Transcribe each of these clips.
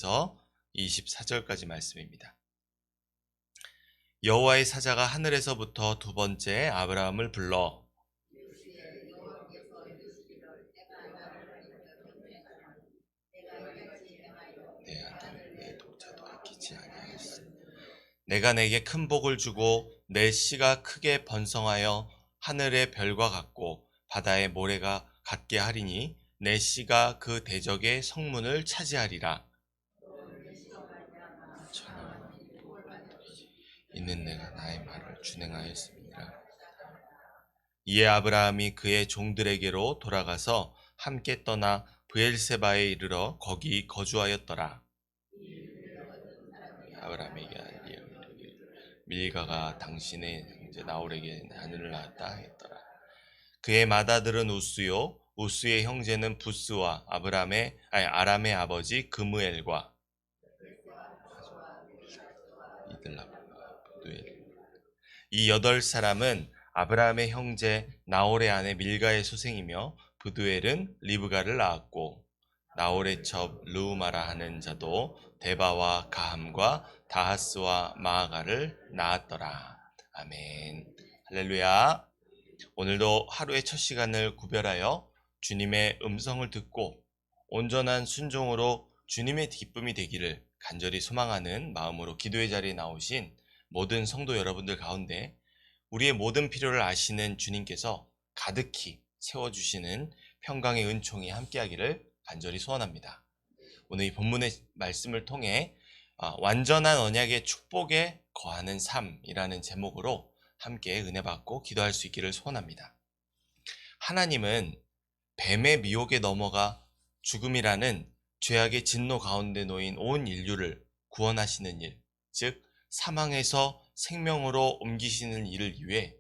22절에서 24절까지 말씀입니다. 여호와의 사자가 하늘에서부터 두 번째 아브라함을 불러 내 아들 내 독자도 아끼지 아니하였으니 내가 내게 큰 복을 주고 내 씨가 크게 번성하여 하늘의 별과 같고 바다의 모래가 같게 하리니 내 씨가 그 대적의 성문을 차지하리라. 이는 내가 나의 말을 준행하였습니다. 이에 아브라함이 그의 종들에게로 돌아가서 함께 떠나 브엘세바에 이르러 거기 거주하였더라. 아브라함에게 밀가가 당신의 형제 나홀에게 아들을 낳았다 했더라. 그의 맏아들은 우스요 우스의 형제는 부스와 아람의 아버지 그무엘과 이 8사람은 아브라함의 형제 나홀의 아내 밀가의 소생이며 부두엘은 리브가를 낳았고 나홀의 첩 르우마라 하는 자도 데바와 가함과 다하스와 마아가를 낳았더라. 아멘. 할렐루야. 오늘도 하루의 첫 시간을 구별하여 주님의 음성을 듣고 온전한 순종으로 주님의 기쁨이 되기를 간절히 소망하는 마음으로 기도의 자리에 나오신 모든 성도 여러분들 가운데 우리의 모든 필요를 아시는 주님께서 가득히 채워주시는 평강의 은총이 함께하기를 간절히 소원합니다. 오늘 이 본문의 말씀을 통해 완전한 언약의 축복에 거하는 삶이라는 제목으로 함께 은혜 받고 기도할 수 있기를 소원합니다. 하나님은 뱀의 미혹에 넘어가 죽음이라는 죄악의 진노 가운데 놓인 온 인류를 구원하시는 일, 즉 사망에서 생명으로 옮기시는 일을 위해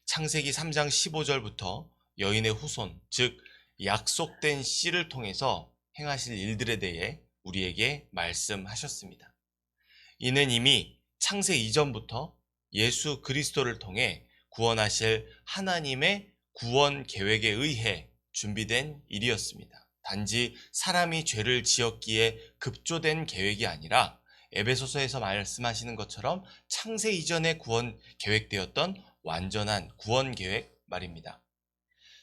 창세기 3장 15절부터 여인의 후손, 즉 약속된 씨를 통해서 행하실 일들에 대해 우리에게 말씀하셨습니다. 이는 이미 창세 이전부터 예수 그리스도를 통해 구원하실 하나님의 구원 계획에 의해 준비된 일이었습니다. 단지 사람이 죄를 지었기에 급조된 계획이 아니라 에베소서에서 말씀하시는 것처럼 창세 이전에 구원 계획되었던 완전한 구원 계획 말입니다.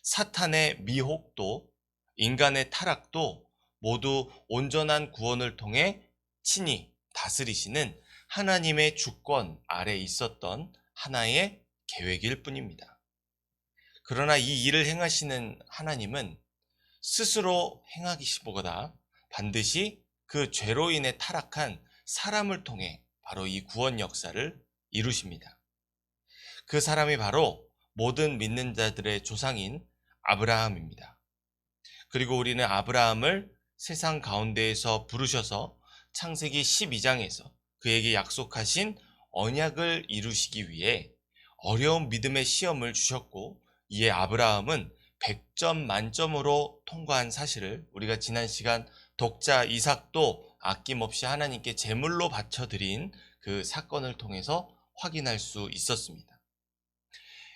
사탄의 미혹도 인간의 타락도 모두 온전한 구원을 통해 친히 다스리시는 하나님의 주권 아래 있었던 하나의 계획일 뿐입니다. 그러나 이 일을 행하시는 하나님은 스스로 행하기보다 반드시 그 죄로 인해 타락한 사람을 통해 바로 이 구원 역사를 이루십니다. 그 사람이 바로 모든 믿는 자들의 조상인 아브라함입니다. 그리고 우리는 아브라함을 세상 가운데에서 부르셔서 창세기 12장에서 그에게 약속하신 언약을 이루시기 위해 어려운 믿음의 시험을 주셨고 이에 아브라함은 100점 만점으로 통과한 사실을 우리가 지난 시간 독자 이삭도 아낌없이 하나님께 제물로 바쳐드린 그 사건을 통해서 확인할 수 있었습니다.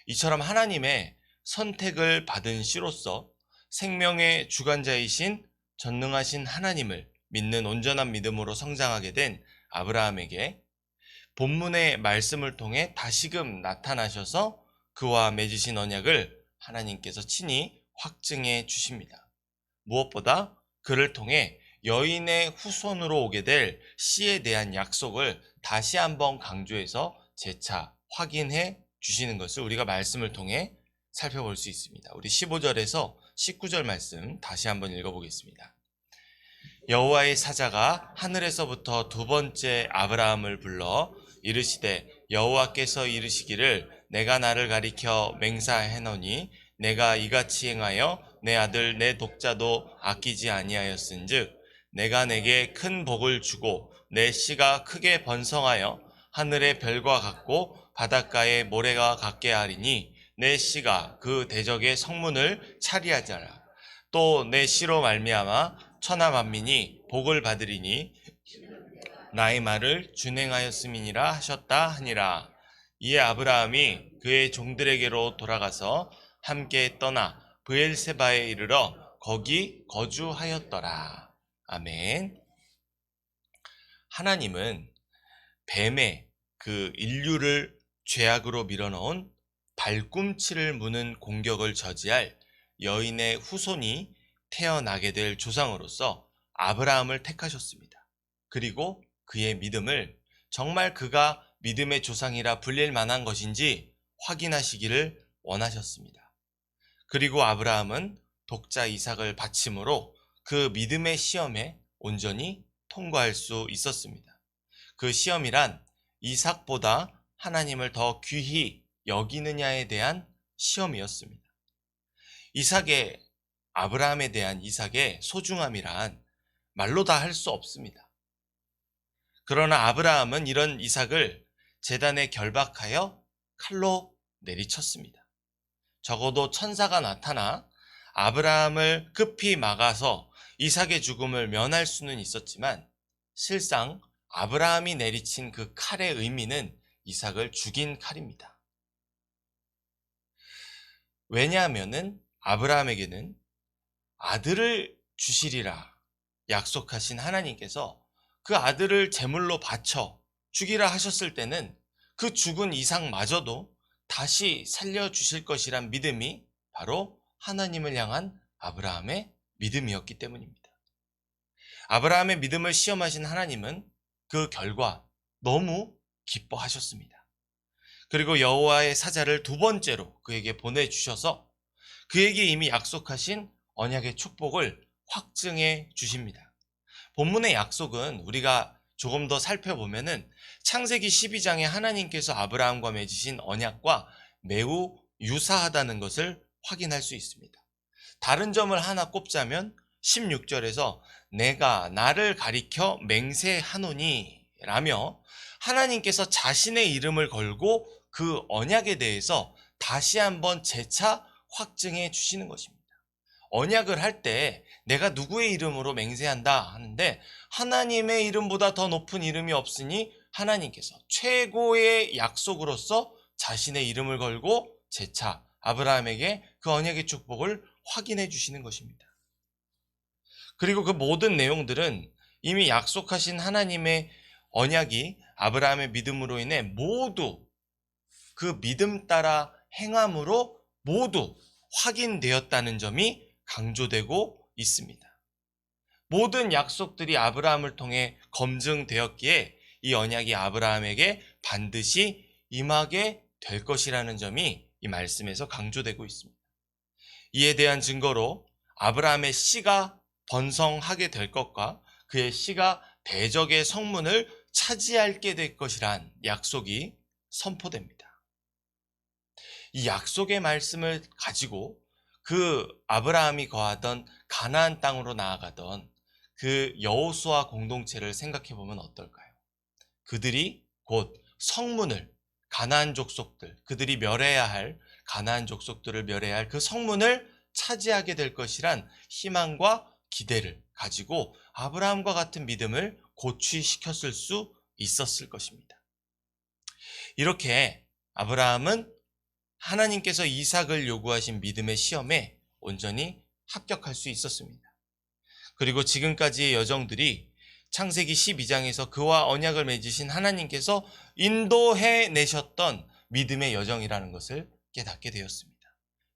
이처럼 하나님의 선택을 받은 씨로서 생명의 주관자이신 전능하신 하나님을 믿는 온전한 믿음으로 성장하게 된 아브라함에게 본문의 말씀을 통해 다시금 나타나셔서 그와 맺으신 언약을 하나님께서 친히 확증해 주십니다. 무엇보다 그를 통해 여인의 후손으로 오게 될 씨에 대한 약속을 다시 한번 강조해서 재차 확인해 주시는 것을 우리가 말씀을 통해 살펴볼 수 있습니다. 우리 15절에서 19절 말씀 다시 한번 읽어보겠습니다. 여호와의 사자가 하늘에서부터 두 번째 아브라함을 불러 이르시되 여호와께서 이르시기를 내가 나를 가리켜 맹세하노니 내가 이같이 행하여 내 아들 내 독자도 아끼지 아니하였은즉 내가 내게 큰 복을 주고 내 씨가 크게 번성하여 하늘의 별과 같고 바닷가의 모래가 같게 하리니 내 씨가 그 대적의 성문을 차리하리라. 또 내 씨로 말미암아 천하 만민이 복을 받으리니 나의 말을 준행하였음이니라 하셨다 하니라. 이에 아브라함이 그의 종들에게로 돌아가서 함께 떠나 브엘세바에 이르러 거기 거주하였더라. 아멘. 하나님은 뱀의 그 인류를 죄악으로 밀어넣은 발꿈치를 무는 공격을 저지할 여인의 후손이 태어나게 될 조상으로서 아브라함을 택하셨습니다. 그리고 그의 믿음을 정말 그가 믿음의 조상이라 불릴 만한 것인지 확인하시기를 원하셨습니다. 그리고 아브라함은 독자 이삭을 바침으로 그 믿음의 시험에 온전히 통과할 수 있었습니다. 그 시험이란 이삭보다 하나님을 더 귀히 여기느냐에 대한 시험이었습니다. 아브라함에 대한 이삭의 소중함이란 말로 다 할 수 없습니다. 그러나 아브라함은 이런 이삭을 제단에 결박하여 칼로 내리쳤습니다. 적어도 천사가 나타나 아브라함을 급히 막아서 이삭의 죽음을 면할 수는 있었지만 실상 아브라함이 내리친 그 칼의 의미는 이삭을 죽인 칼입니다. 왜냐하면은 아브라함에게는 아들을 주시리라 약속하신 하나님께서 그 아들을 제물로 바쳐 죽이라 하셨을 때는 그 죽은 이삭마저도 다시 살려주실 것이란 믿음이 바로 하나님을 향한 아브라함의 믿음이었기 때문입니다. 아브라함의 믿음을 시험하신 하나님은 그 결과 너무 기뻐하셨습니다. 그리고 여호와의 사자를 두 번째로 그에게 보내주셔서 그에게 이미 약속하신 언약의 축복을 확증해 주십니다. 본문의 약속은 우리가 조금 더 살펴보면은 창세기 12장에 하나님께서 아브라함과 맺으신 언약과 매우 유사하다는 것을 확인할 수 있습니다. 다른 점을 하나 꼽자면 16절에서 내가 나를 가리켜 맹세하노니 라며 하나님께서 자신의 이름을 걸고 그 언약에 대해서 다시 한번 재차 확증해 주시는 것입니다. 언약을 할 때 내가 누구의 이름으로 맹세한다 하는데 하나님의 이름보다 더 높은 이름이 없으니 하나님께서 최고의 약속으로서 자신의 이름을 걸고 재차 아브라함에게 그 언약의 축복을 확인해 주시는 것입니다. 그리고 그 모든 내용들은 이미 약속하신 하나님의 언약이 아브라함의 믿음으로 인해 모두 그 믿음 따라 행함으로 모두 확인되었다는 점이 강조되고 있습니다. 모든 약속들이 아브라함을 통해 검증되었기에 이 언약이 아브라함에게 반드시 임하게 될 것이라는 점이 이 말씀에서 강조되고 있습니다. 이에 대한 증거로 아브라함의 씨가 번성하게 될 것과 그의 씨가 대적의 성문을 차지하게 될 것이란 약속이 선포됩니다. 이 약속의 말씀을 가지고 그 아브라함이 거하던 가나안 땅으로 나아가던 그 여호수아 공동체를 생각해 보면 어떨까요? 그들이 곧 성문을 가나안 족속들, 그들이 멸해야 할 가나안 족속들을 멸해야 할 그 성문을 차지하게 될 것이란 희망과 기대를 가지고 아브라함과 같은 믿음을 고취시켰을 수 있었을 것입니다. 이렇게 아브라함은 하나님께서 이삭을 요구하신 믿음의 시험에 온전히 합격할 수 있었습니다. 그리고 지금까지의 여정들이 창세기 12장에서 그와 언약을 맺으신 하나님께서 인도해 내셨던 믿음의 여정이라는 것을 깨닫게 되었습니다.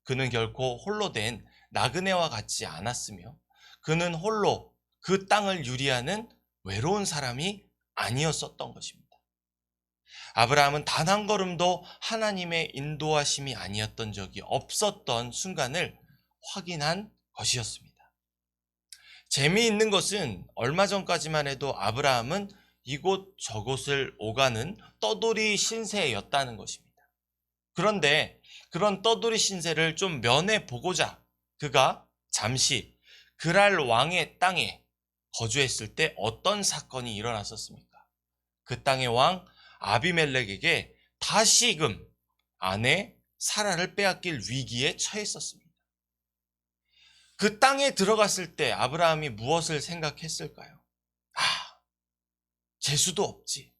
그는 결코 홀로 된 나그네와 같지 않았으며 그는 홀로 그 땅을 유리하는 외로운 사람이 아니었었던 것입니다. 아브라함은 단 한 걸음도 하나님의 인도하심이 아니었던 적이 없었던 순간을 확인한 것이었습니다. 재미있는 것은 얼마 전까지만 해도 아브라함은 이곳 저곳을 오가는 떠돌이 신세였다는 것입니다. 그런데 그런 떠돌이 신세를 좀 면해 보고자 그가 잠시 그랄 왕의 땅에 거주했을 때 어떤 사건이 일어났었습니까? 그 땅의 왕 아비멜렉에게 다시금 아내 사라를 빼앗길 위기에 처했었습니다. 그 땅에 들어갔을 때 아브라함이 무엇을 생각했을까요? 재수도 없지.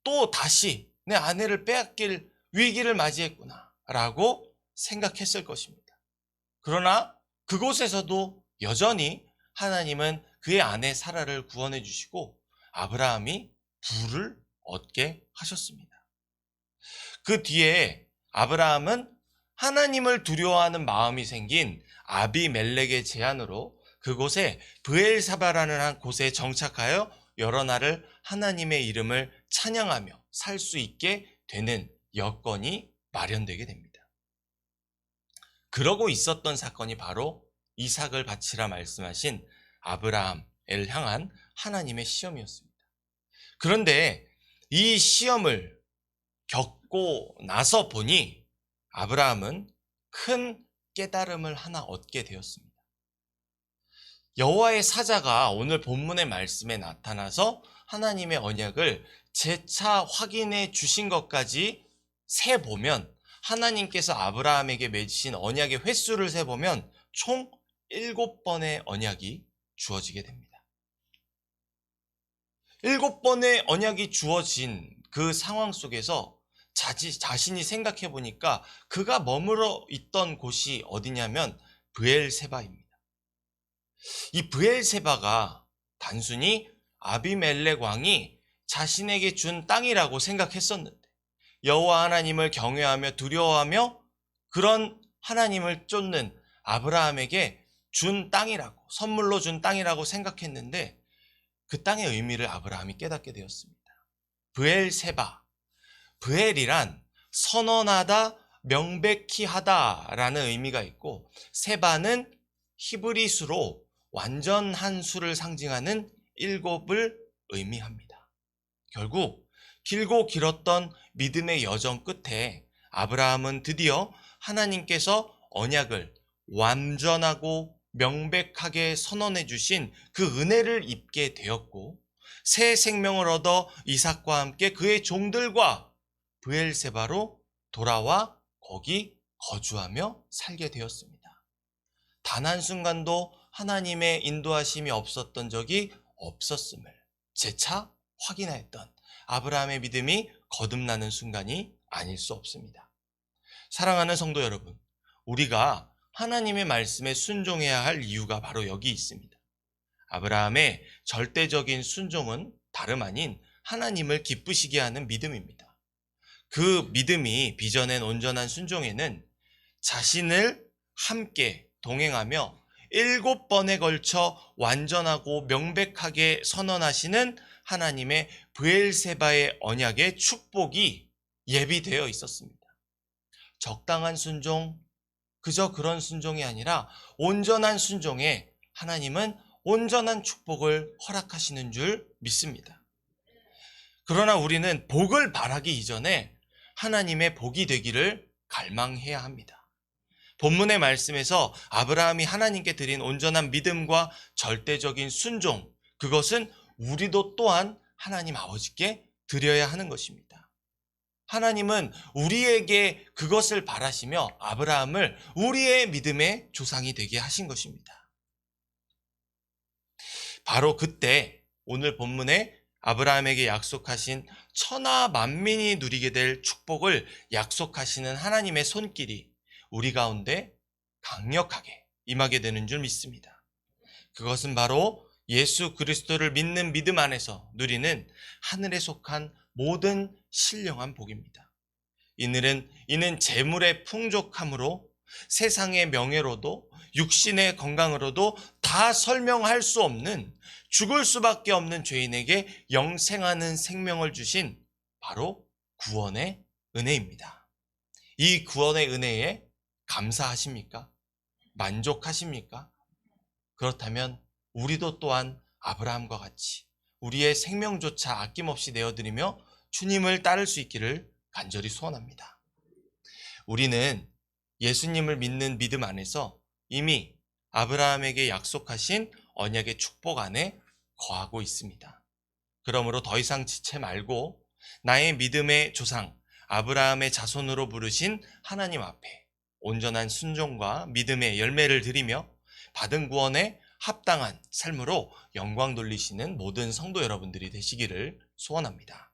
또 다시 내 아내를 빼앗길 위기를 맞이했구나 라고 생각했을 것입니다. 그러나 그곳에서도 여전히 하나님은 그의 아내 사라를 구원해 주시고 아브라함이 부를 얻게 하셨습니다. 그 뒤에 아브라함은 하나님을 두려워하는 마음이 생긴 아비멜렉의 제안으로 그곳에 브엘사바라는 한 곳에 정착하여 여러 날을 하나님의 이름을 찬양하며 살 수 있게 되는 여건이 마련되게 됩니다. 그러고 있었던 사건이 바로 이삭을 바치라 말씀하신 아브라함을 향한 하나님의 시험이었습니다. 그런데 이 시험을 겪고 나서 보니 아브라함은 큰 깨달음을 하나 얻게 되었습니다. 여호와의 사자가 오늘 본문의 말씀에 나타나서 하나님의 언약을 재차 확인해 주신 것까지 세보면 하나님께서 아브라함에게 맺으신 언약의 횟수를 세보면 총 7번의 언약이 주어지게 됩니다. 7번의 언약이 주어진 그 상황 속에서 자신이 생각해 보니까 그가 머물러 있던 곳이 어디냐면 브엘세바입니다. 이 브엘세바가 단순히 아비멜렉 왕이 자신에게 준 땅이라고 생각했었는데 여호와 하나님을 경외하며 두려워하며 그런 하나님을 쫓는 아브라함에게 준 땅이라고, 선물로 준 땅이라고 생각했는데 그 땅의 의미를 아브라함이 깨닫게 되었습니다. 브엘세바, 브엘이란 선언하다, 명백히 하다라는 의미가 있고 세바는 히브리수로 완전한 수를 상징하는 7을 의미합니다. 결국 길고 길었던 믿음의 여정 끝에 아브라함은 드디어 하나님께서 언약을 완전하고 명백하게 선언해 주신 그 은혜를 입게 되었고 새 생명을 얻어 이삭과 함께 그의 종들과 브엘세바로 돌아와 거기 거주하며 살게 되었습니다. 단 한순간도 하나님의 인도하심이 없었던 적이 없었음을 재차 확인하였던 아브라함의 믿음이 거듭나는 순간이 아닐 수 없습니다. 사랑하는 성도 여러분, 우리가 하나님의 말씀에 순종해야 할 이유가 바로 여기 있습니다. 아브라함의 절대적인 순종은 다름 아닌 하나님을 기쁘시게 하는 믿음입니다. 그 믿음이 빚어낸 온전한 순종에는 자신을 함께 동행하며 7번에 걸쳐 완전하고 명백하게 선언하시는 하나님의 브엘세바의 언약의 축복이 예비되어 있었습니다. 적당한 순종, 그저 그런 순종이 아니라 온전한 순종에 하나님은 온전한 축복을 허락하시는 줄 믿습니다. 그러나 우리는 복을 바라기 이전에 하나님의 복이 되기를 갈망해야 합니다. 본문의 말씀에서 아브라함이 하나님께 드린 온전한 믿음과 절대적인 순종, 그것은 우리도 또한 하나님 아버지께 드려야 하는 것입니다. 하나님은 우리에게 그것을 바라시며 아브라함을 우리의 믿음의 조상이 되게 하신 것입니다. 바로 그때 오늘 본문에 아브라함에게 약속하신 천하 만민이 누리게 될 축복을 약속하시는 하나님의 손길이 우리 가운데 강력하게 임하게 되는 줄 믿습니다. 그것은 바로 예수 그리스도를 믿는 믿음 안에서 누리는 하늘에 속한 모든 신령한 복입니다. 이는 재물의 풍족함으로 세상의 명예로도 육신의 건강으로도 다 설명할 수 없는 죽을 수밖에 없는 죄인에게 영생하는 생명을 주신 바로 구원의 은혜입니다. 이 구원의 은혜에 감사하십니까? 만족하십니까? 그렇다면 우리도 또한 아브라함과 같이 우리의 생명조차 아낌없이 내어드리며 주님을 따를 수 있기를 간절히 소원합니다. 우리는 예수님을 믿는 믿음 안에서 이미 아브라함에게 약속하신 언약의 축복 안에 거하고 있습니다. 그러므로 더 이상 지체 말고 나의 믿음의 조상 아브라함의 자손으로 부르신 하나님 앞에 온전한 순종과 믿음의 열매를 드리며 받은 구원에 합당한 삶으로 영광 돌리시는 모든 성도 여러분들이 되시기를 소원합니다.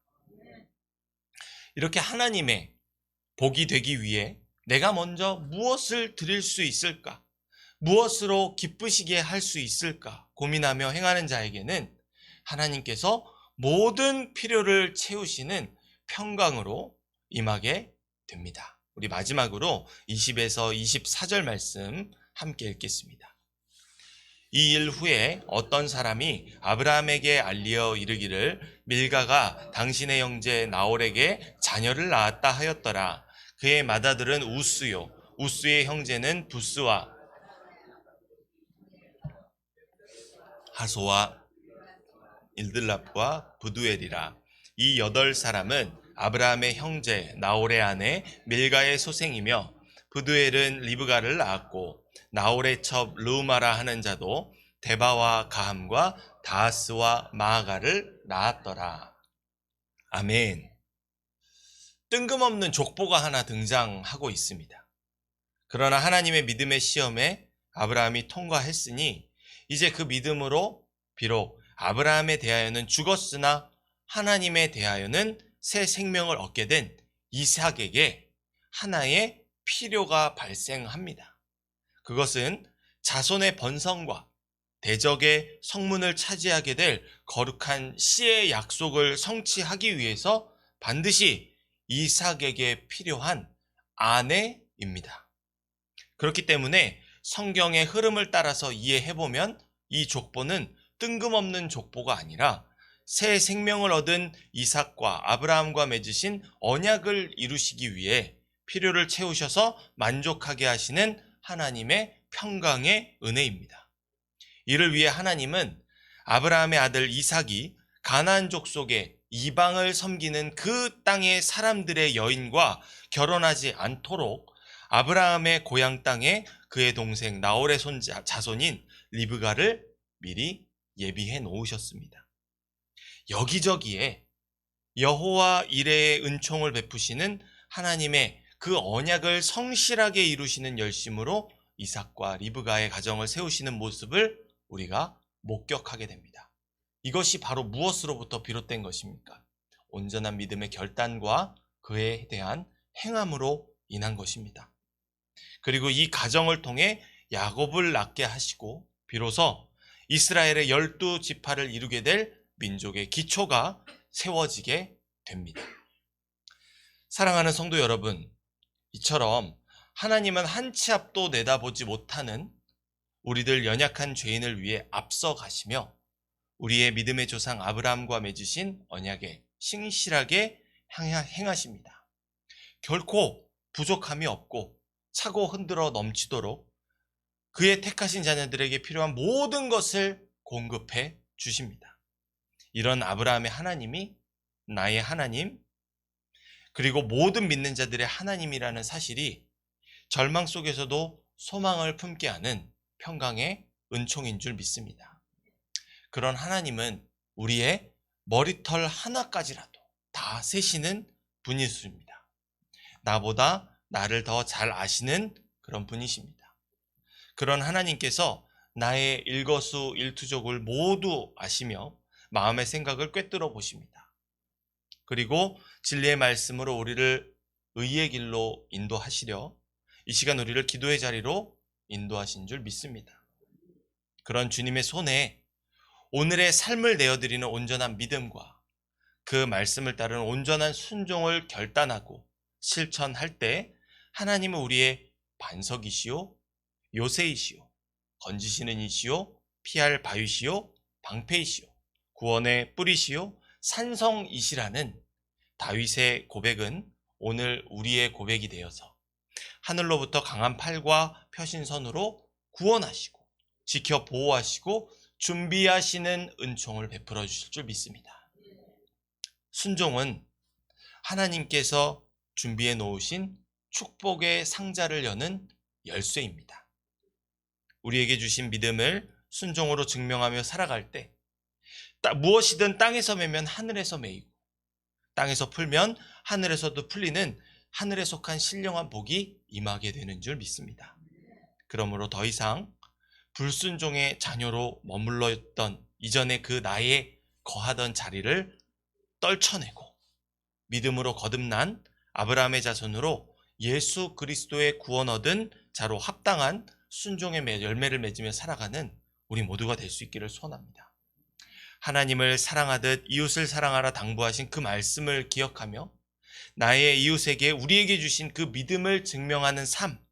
이렇게 하나님의 복이 되기 위해 내가 먼저 무엇을 드릴 수 있을까? 무엇으로 기쁘시게 할 수 있을까? 고민하며 행하는 자에게는 하나님께서 모든 필요를 채우시는 평강으로 임하게 됩니다. 우리 마지막으로 20에서 24절 말씀 함께 읽겠습니다. 이 일 후에 어떤 사람이 아브라함에게 알리어 이르기를 밀가가 당신의 형제 나홀에게 자녀를 낳았다 하였더라. 그의 맏아들은 우스요 우스의 형제는 부스와 하소와 일들랍과 부두엘이라. 이 8사람은 아브라함의 형제 나홀의 아내 밀가의 소생이며 부두엘은 리브가를 낳았고 나홀의 첩 르우마라 하는 자도 데바와 가함과 다하스와 마아가를 낳았더라. 아멘. 뜬금없는 족보가 하나 등장하고 있습니다. 그러나 하나님의 믿음의 시험에 아브라함이 통과했으니 이제 그 믿음으로 비록 아브라함에 대하여는 죽었으나 하나님에 대하여는 새 생명을 얻게 된 이삭에게 하나의 필요가 발생합니다. 그것은 자손의 번성과 대적의 성문을 차지하게 될 거룩한 씨의 약속을 성취하기 위해서 반드시 이삭에게 필요한 아내입니다. 그렇기 때문에 성경의 흐름을 따라서 이해해보면 이 족보는 뜬금없는 족보가 아니라 새 생명을 얻은 이삭과 아브라함과 맺으신 언약을 이루시기 위해 필요를 채우셔서 만족하게 하시는 하나님의 평강의 은혜입니다. 이를 위해 하나님은 아브라함의 아들 이삭이 가나안 족속의 이방을 섬기는 그 땅의 사람들의 여인과 결혼하지 않도록 아브라함의 고향 땅에 그의 동생 나홀의 자손인 리브가를 미리 예비해 놓으셨습니다. 여기저기에 여호와 이레의 은총을 베푸시는 하나님의 그 언약을 성실하게 이루시는 열심으로 이삭과 리브가의 가정을 세우시는 모습을 우리가 목격하게 됩니다. 이것이 바로 무엇으로부터 비롯된 것입니까? 온전한 믿음의 결단과 그에 대한 행함으로 인한 것입니다. 그리고 이 가정을 통해 야곱을 낳게 하시고 비로소 이스라엘의 12지파를 이루게 될 민족의 기초가 세워지게 됩니다. 사랑하는 성도 여러분, 이처럼 하나님은 한 치 앞도 내다보지 못하는 우리들 연약한 죄인을 위해 앞서 가시며 우리의 믿음의 조상 아브라함과 맺으신 언약에 신실하게 행하십니다. 결코 부족함이 없고 차고 흔들어 넘치도록 그의 택하신 자녀들에게 필요한 모든 것을 공급해 주십니다. 이런 아브라함의 하나님이 나의 하나님, 그리고 모든 믿는 자들의 하나님이라는 사실이 절망 속에서도 소망을 품게 하는 평강의 은총인 줄 믿습니다. 그런 하나님은 우리의 머리털 하나까지라도 다 세시는 분이십니다. 나보다 나를 더 잘 아시는 그런 분이십니다. 그런 하나님께서 나의 일거수일투족을 모두 아시며 마음의 생각을 꿰뚫어 보십니다. 그리고 진리의 말씀으로 우리를 의의 길로 인도하시려 이 시간 우리를 기도의 자리로 인도하신 줄 믿습니다. 그런 주님의 손에 오늘의 삶을 내어드리는 온전한 믿음과 그 말씀을 따르는 온전한 순종을 결단하고 실천할 때 하나님은 우리의 반석이시오, 요새이시오, 건지시는 이시오, 피할 바위시오, 방패이시오, 구원의 뿌리시오, 산성이시라는 다윗의 고백은 오늘 우리의 고백이 되어서 하늘로부터 강한 팔과 펴신 손으로 구원하시고 지켜 보호하시고 준비하시는 은총을 베풀어 주실 줄 믿습니다. 순종은 하나님께서 준비해 놓으신 축복의 상자를 여는 열쇠입니다. 우리에게 주신 믿음을 순종으로 증명하며 살아갈 때 무엇이든 땅에서 매면 하늘에서 매이고 땅에서 풀면 하늘에서도 풀리는 하늘에 속한 신령한 복이 임하게 되는 줄 믿습니다. 그러므로 더 이상 불순종의 자녀로 머물러 있던 이전에 그 나에 거하던 자리를 떨쳐내고 믿음으로 거듭난 아브라함의 자손으로 예수 그리스도의 구원 얻은 자로 합당한 순종의 열매를 맺으며 살아가는 우리 모두가 될 수 있기를 소원합니다. 하나님을 사랑하듯 이웃을 사랑하라 당부하신 그 말씀을 기억하며 나의 이웃에게 우리에게 주신 그 믿음을 증명하는 삶,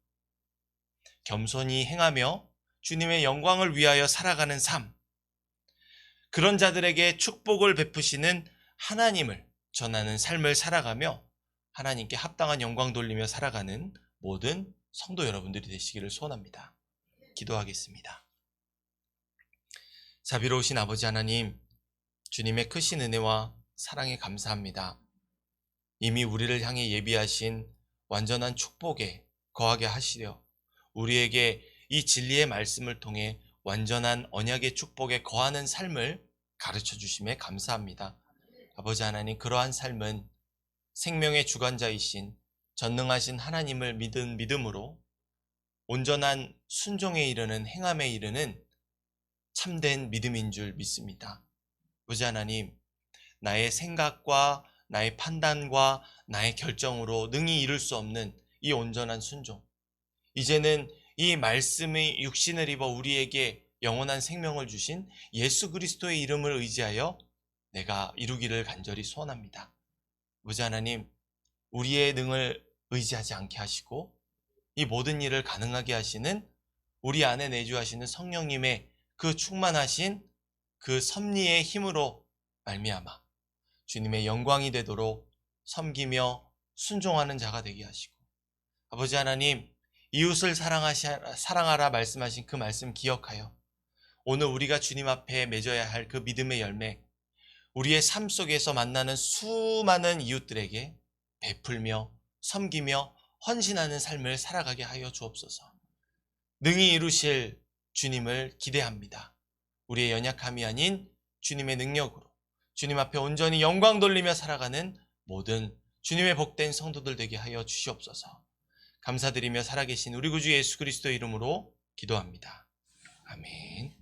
겸손히 행하며 주님의 영광을 위하여 살아가는 삶, 그런 자들에게 축복을 베푸시는 하나님을 전하는 삶을 살아가며 하나님께 합당한 영광 돌리며 살아가는 모든 성도 여러분들이 되시기를 소원합니다. 기도하겠습니다. 자비로우신 아버지 하나님, 주님의 크신 은혜와 사랑에 감사합니다. 이미 우리를 향해 예비하신 완전한 축복에 거하게 하시려 우리에게 이 진리의 말씀을 통해 완전한 언약의 축복에 거하는 삶을 가르쳐 주심에 감사합니다. 아버지 하나님, 그러한 삶은 생명의 주관자이신 전능하신 하나님을 믿은 믿음으로 온전한 순종에 이르는 행함에 이르는 참된 믿음인 줄 믿습니다. 아버지 하나님, 나의 생각과 나의 판단과 나의 결정으로 능히 이룰 수 없는 이 온전한 순종, 이제는 이 말씀의 육신을 입어 우리에게 영원한 생명을 주신 예수 그리스도의 이름을 의지하여 내가 이루기를 간절히 소원합니다. 아버지 하나님, 우리의 능을 의지하지 않게 하시고 이 모든 일을 가능하게 하시는 우리 안에 내주하시는 성령님의 그 충만하신 그 섭리의 힘으로 말미암아 주님의 영광이 되도록 섬기며 순종하는 자가 되게 하시고, 아버지 하나님, 이웃을 사랑하라 말씀하신 그 말씀 기억하여 오늘 우리가 주님 앞에 맺어야 할 그 믿음의 열매, 우리의 삶 속에서 만나는 수많은 이웃들에게 베풀며 섬기며 헌신하는 삶을 살아가게 하여 주옵소서. 능히 이루실 주님을 기대합니다. 우리의 연약함이 아닌 주님의 능력으로 주님 앞에 온전히 영광 돌리며 살아가는 모든 주님의 복된 성도들 되게 하여 주시옵소서. 감사드리며 살아계신 우리 구주 예수 그리스도의 이름으로 기도합니다. 아멘.